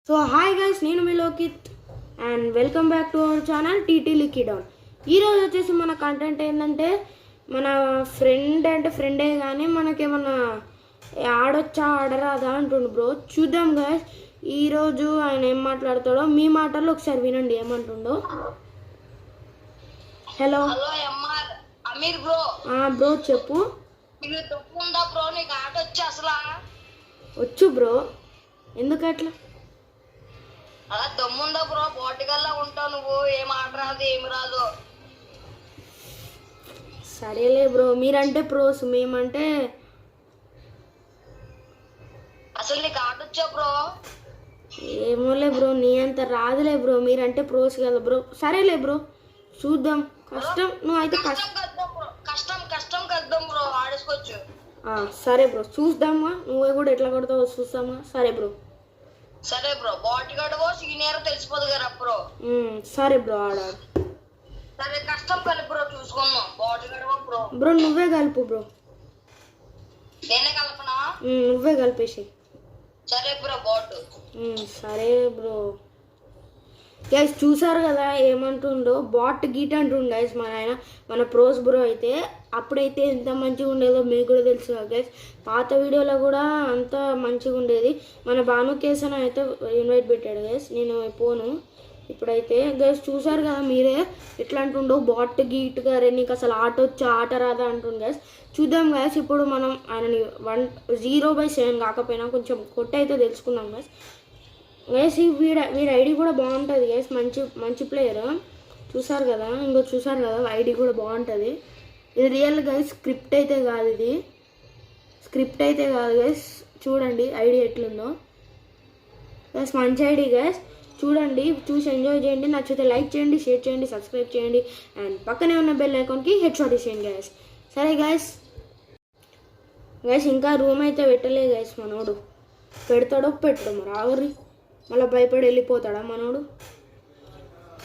So hi guys, నేను మీ Lokith and welcome back to our channel TT liquid. ఈరోజు వచ్చేసి మన కంటెంట్ ఏంటంటే మన ఫ్రెండే కానీ మనకేమన్నా ఆడొచ్చా ఆడరాదా అంటుండు బ్రో. చూద్దాం గైస్ ఈరోజు ఆయన ఏం మాట్లాడతాడో మీ మాటల్లో ఒకసారి వినండి ఏమంటుండో. Hello Amir bro. బ్రో చెప్పు. వచ్చు బ్రో, ఎందుకు అట్లా? అలా దమ్ముందా బ్రో? పోర్టుగల్లో ఉంటావు నువ్వు, ఏం ఆట రాదు ఏమి రాదు. సరేలే బ్రో, మీరంటే ప్రోస్, మేమంటే అసలు నీకు ఆట వచ్చా బ్రో? ఏమోలే బ్రో, నీ అంత రాదులే బ్రో, మీరంటే ప్రోస్ కదా బ్రో. సరేలే బ్రో, చూద్దాం. కష్టం నువ్వు అయితే కష్టం కద్దాం బ్రో, ఆడేసుకోవచ్చు. సరే బ్రో, చూద్దామా నువ్వు కూడా ఎట్లా కొడతావో చూస్తామా. సరే బ్రో. సరే బ్రో, బాట్ గడవో సీనియర్ తెలిసిపోదు కదా బ్రో. సరే బ్రో, ఆడాడు. సరే కష్టం కలిపి బ్రో, చూసుకున్నాం. Bat గడవో bro. బ్రో నువ్వే కలుపు బ్రో. నేనే కలపనా? నువ్వే కలిపేసి. సరే బ్రో, బాట్. సరే బ్రో. గైస్ చూసారు కదా ఏమంటుండో, బాట్ గీట్ అంటుండు గైస్ మన ప్రోస్ బ్రో. అయితే అప్పుడైతే ఎంత మంచిగా ఉండేదో మీకు కూడా తెలుసు కదా గైస్. పాత వీడియోలో కూడా అంత మంచిగా ఉండేది. మన భాను కేసన్ అయితే ఇన్వైట్ పెట్టాడు గైస్, నేను పోను. ఇప్పుడైతే గైస్ చూసారు కదా మీరే ఎట్లా అంటుండో, బాట్ గీట్ గారే నీకు అసలు ఆట వచ్చా ఆట రాదా అంటుండు గైస్. చూద్దాం గైస్, ఇప్పుడు మనం ఆయనని 0/7 కాకపోయినా కొంచెం కొట్టయితే తెలుసుకుందాం గైస్. గైస్ వీడి ఐడి కూడా బాగుంటుంది గైస్, మంచి ప్లేయర్. చూసారు కదా, చూసారు కదా ఐడి కూడా బాగుంటుంది. ఇది రియల్ గైస్, స్క్రిప్ట్ అయితే కాదు గైస్. చూడండి ఐడి ఎట్లుందో గైస్, మంచి ఐడి గైస్. చూడండి, చూసి ఎంజాయ్ చేయండి. నచ్చితే లైక్ చేయండి, షేర్ చేయండి, సబ్స్క్రైబ్ చేయండి అండ్ పక్కనే ఉన్న బెల్ ఐకాన్కి హెడ్ షాట్ ఇచ్చేయండి గైస్. సరే గైస్ ఇంకా రూమ్ అయితే పెట్టలే గైస్. మనోడు పెడతాడో పెట్టడో మరి, ఆగరి మళ్ళీ భయపడి వెళ్ళిపోతాడా మనోడు.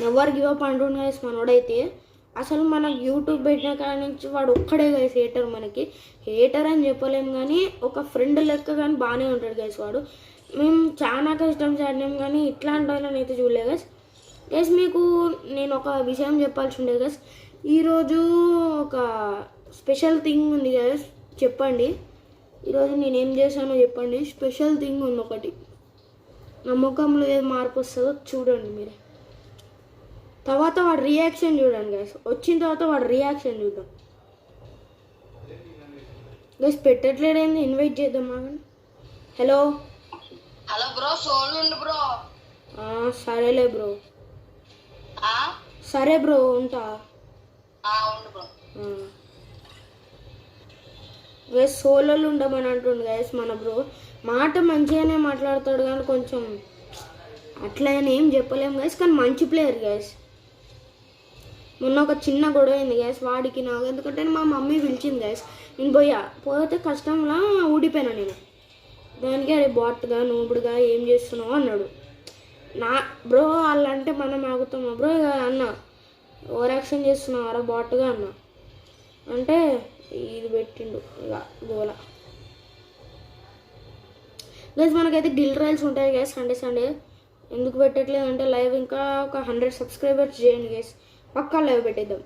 ఎవరు గివ్ అప్ అంటుండు గైస్ మనోడైతే. అసలు మనకు యూట్యూబ్ పెట్టిన కాడ నుంచి వాడు ఒక్కడే గైస్ హేటర్. మనకి హేటర్ అని చెప్పలేము కానీ ఒక ఫ్రెండ్ లెక్క కానీ బాగానే ఉంటాడు గైస్ వాడు. మేము చాలా కష్టం చేడినాం కానీ ఇట్లాంటి వాళ్ళని అయితే చూడలే గైస్. గైస్ మీకు నేను ఒక విషయం చెప్పాల్సి ఉండే గైస్. ఈరోజు ఒక స్పెషల్ థింగ్ ఉంది గైస్, చెప్పండి. ఈరోజు నేనేం చేశానో చెప్పండి. స్పెషల్ థింగ్ ఉంది ఒకటి. నా ముఖంలో ఏది మార్పు వస్తుందో చూడండి మీరే. తర్వాత వాడి రియాక్షన్ చూడండి గైస్. వచ్చిన తర్వాత వాడి రియాక్షన్ చూద్దాం గైస్. పెట్టట్లేడేంది, ఇన్వైట్ చేద్దాం ఆగండి. హలో బ్రో, సోల్ ఉండు బ్రో. సరేలే బ్రో. సరే బ్రో, ఉంటా. ఉండు బ్రో. గైస్ సోలోలు ఉండమని అంటుండు గైస్ మన బ్రో. మాట మంచిగానే మాట్లాడతాడు కానీ కొంచెం అట్లా అని ఏం చెప్పలేము గైస్, కానీ మంచి ప్లేయర్ గైస్. మొన్న ఒక చిన్న గొడవ అయింది గైస్ వాడికి నాకు, ఎందుకంటే మా మమ్మీ పిలిచింది గైస్. నేను పోతే కష్టంలా ఊడిపోయినా నేను. దానికి అరే బాట్గా నూబుడుగా ఏం చేస్తున్నావు అన్నాడు. బ్రో వాళ్ళంటే మనం ఆగుతామా బ్రో అన్న, ఓవర్ యాక్షన్ చేస్తున్నావు అరా బాట్గా అన్న అంటే ఇది పెట్టిండు ఇక గోల గైస్. మనకైతే గిల్ ట్రయల్స్ ఉంటాయి గైస్ సండే. ఎందుకు పెట్టట్లేదు అంటే లైవ్ ఇంకా ఒక 100 సబ్స్క్రైబర్స్ చేయండి గైస్, పక్కా లైవ్ పెట్టేద్దాం.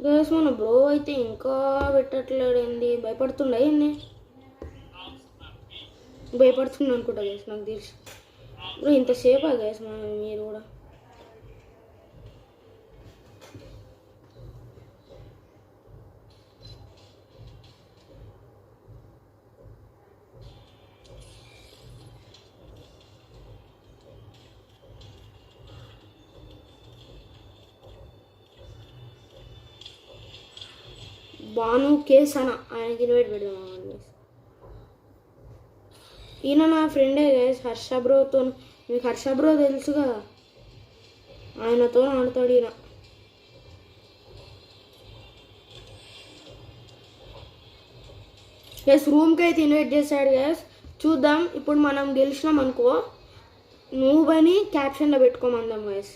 గైస్ మన బ్రో అయితే ఇంకా పెట్టట్లేడండి, భయపడుతుండే అన్నీ. భయపడుతుంది అనుకుంటా గైస్, నాకు తెలుసు బ్రో. ఇంతసేపా గైస్ మీరు కూడా. భాను కేసన ఆయనకి ఇన్వైట్ పెడదాం. ఈయన నా ఫ్రెండే గైస్, హర్ష బ్రోతో. మీకు హర్ష బ్రో తెలుసు కదా, ఆయనతో ఆడతాడు ఈయన. గైస్ రూమ్కి అయితే ఇన్వైట్ చేశాడు గైస్. చూద్దాం, ఇప్పుడు మనం గెలిచినాం అనుకో నువ్వని క్యాప్షన్లో పెట్టుకోమందాం గైస్.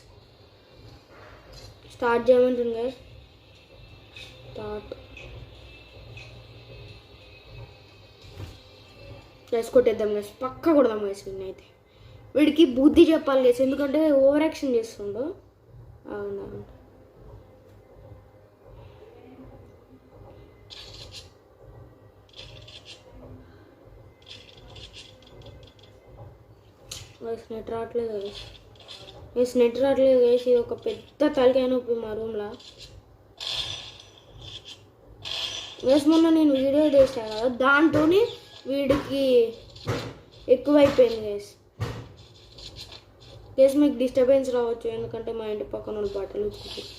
స్టార్ట్ చేయమంటుంది గైస్. స్టార్ట్. గైస్ కొట్టేద్దాం గైస్, పక్కా కొడదాం గైస్ వీడిని అయితే. వీడికి బుద్ధి చెప్పాలి గైస్, ఎందుకంటే ఓవర్ యాక్షన్ చేస్తుండు. అవునా గైస్ నెట్ రావట్లేదు గైస్. నెట్ రావట్లేదు గైస్. ఇది ఒక పెద్ద తలకాయ నొప్పి మా రూమ్లో గైస్. మొన్న నేను వీడియో చేశాను కదా, దాంతో వీడికి ఎక్కువైపోయింది గైస్. గైస్ మీకు డిస్టర్బెన్స్ రావచ్చు, ఎందుకంటే మా ఇంటి పక్కన బట్టలు ఉతుకుతారు.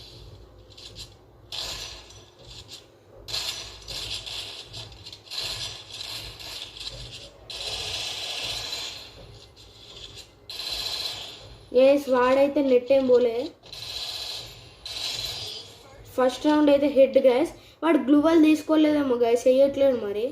గైస్ వాడైతే నెట్ ఏం పోలే. ఫస్ట్ రౌండ్ అయితే హెడ్ గైస్. వాడు గ్లూవల్ తీసుకోలేదేమో గైస్, వేయట్లేడు మరి.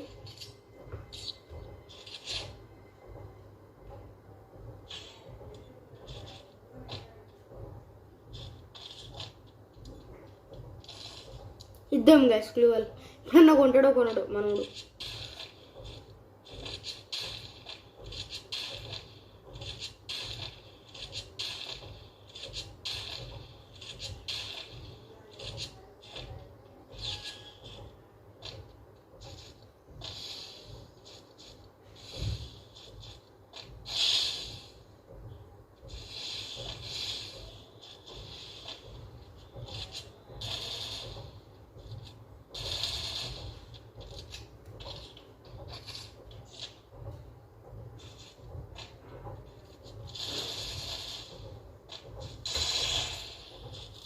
ఇద్దాం గైస్ గ్లూవల్. ఇప్పుడన్నా కొంటాడో కొనడు మనోడు.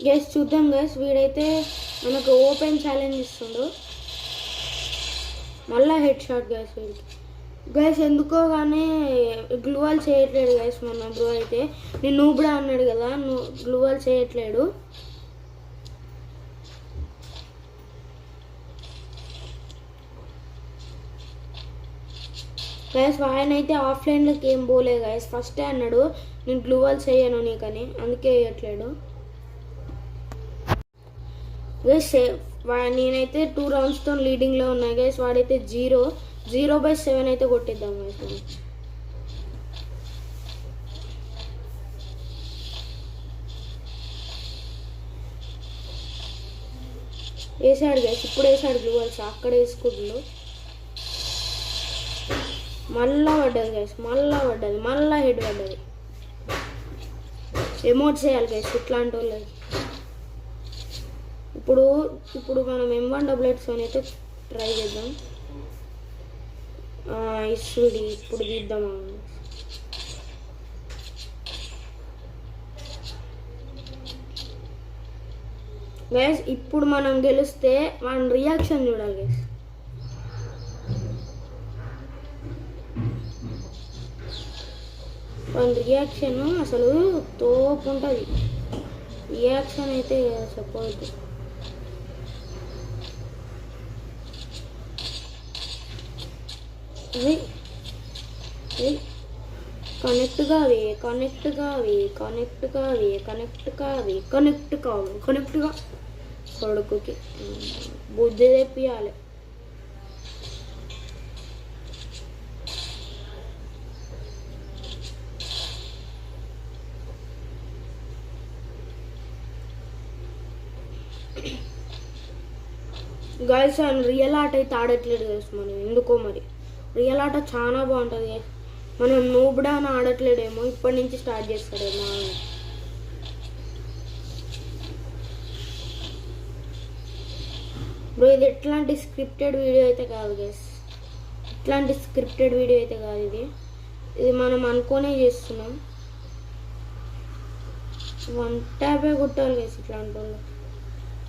గైస్ చూద్దాం గైస్. వీడైతే మనకు ఓపెన్ ఛాలెంజ్ ఇస్తుండు. మళ్ళీ హెడ్ షాట్ గైస్ వీడికి. గైస్ ఎందుకో కానీ గ్లూవల్ చేయట్లేడు గైస్. మొన్న బ్రో అయితే నేను నూబ్డా అన్నాడు కదా, గ్లూవల్ చేయట్లేడు. గైస్ ఆయన అయితే ఆఫ్లైన్లోకి ఏం పోలే గైస్. ఫస్టే అన్నాడు నేను గ్లూవల్ చేయను నీకని, అందుకే వేయట్లేడు గైస్. నేనైతే 2 రౌండ్స్తో లీడింగ్లో ఉన్నాయి గైస్. వాడైతే 0/7 అయితే కొట్టిద్దాం గైస్ మనం. వేసాడు గైస్, ఇప్పుడు వేసాడు గ్లూవల్స్. అక్కడ వేసుకుంటుండు. మళ్ళా పడ్డది గైస్, మళ్ళా హెడ్ పడ్డది. ఎమోట్ చేయాలి గైస్ ఇట్లాంటి వాళ్ళు. ఇప్పుడు మనం M188 అయితే ట్రై చేద్దాం. ఇసుడి ఇప్పుడు తీద్దాం గైస్. ఇప్పుడు మనం గెలిస్తే మన రియాక్షన్ చూడాలి గైస్. మన రియాక్షన్ అసలు తోపు ఉంటుంది. రియాక్షన్ అయితే చెప్పవద్దు. కనెక్ట్ గా కొడుకుకి బుద్ధి తెప్పియాలి. గైస్ రియల్ ఆట అయితే ఆడట్లేదు గైస్ మనం, ఎందుకో మరి. రియల్ ఆట చాలా బాగుంటుంది గైస్. మనం నూబ్డా అని ఆడట్లేడేమో, ఇప్పటి నుంచి స్టార్ట్ చేస్తాడేమో. బ్రో ఇది ఎట్లాంటి స్క్రిప్టెడ్ వీడియో అయితే కాదు గైస్. ఇది మనం అనుకోనే చేస్తున్నాం. 1 ట్యాబే కొట్టాలి గైస్ ఇట్లాంటి వాళ్ళు.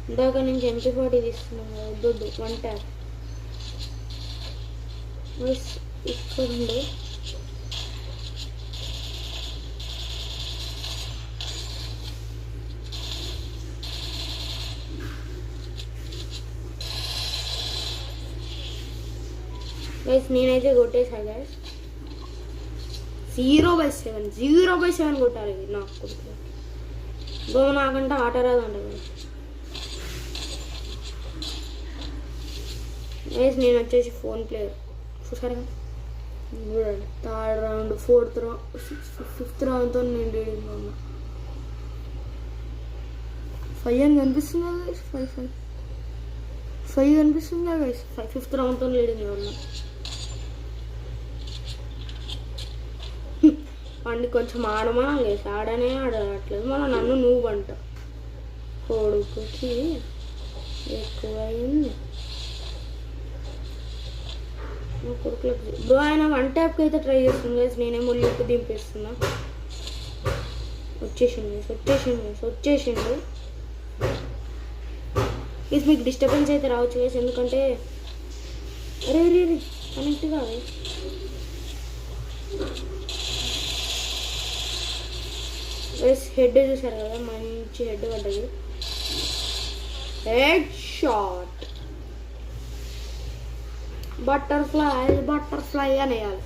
ఇందాక నుంచి MP40 తీస్తున్నాం కదా, వద్దు 1 ట్యాబ్ ఇక్కడ ఉండే. గైస్ నేనైతే కొట్టేసా గైస్. 0/7 కొట్టాలి ఇది నాకు కొడుకు. నాకంటే ఆట రాదంట గైస్. గైస్ నేను వచ్చేసి ఫోన్ ప్లేయర్ చూసారా చూడండి third round fourth round fifth రౌండ్తో నేను లీడింగ్లో ఉన్నా 5 అని కనిపిస్తుందా గైస్ 5 కనిపిస్తుందా గైస్ 5th రౌండ్తో లీడింగ్లో ఉన్నా వాడిని కొంచెం ఆడమా గైస్ ఆడనే ఆడట్లేదు మన నన్ను నువ్వు అంట కొడుకుకి ఎక్కువైంది కొడుకులకు బ్రో ఆయన 1 ట్యాప్కి అయితే ట్రై చేస్తుంది గైస్ నేనేమో లిఫ్ట్ దింపేస్తున్నా వచ్చేసిండు గైస్ మీకు డిస్టర్బెన్స్ అయితే రావచ్చు గైస్ ఎందుకంటే అరే రే రే కనెక్ట్ కాదు గైస్ హెడ్ చూసారు కదా మంచి హెడ్ పడ్డది హెడ్ షాట్ బటర్ఫ్లై అనేయాలి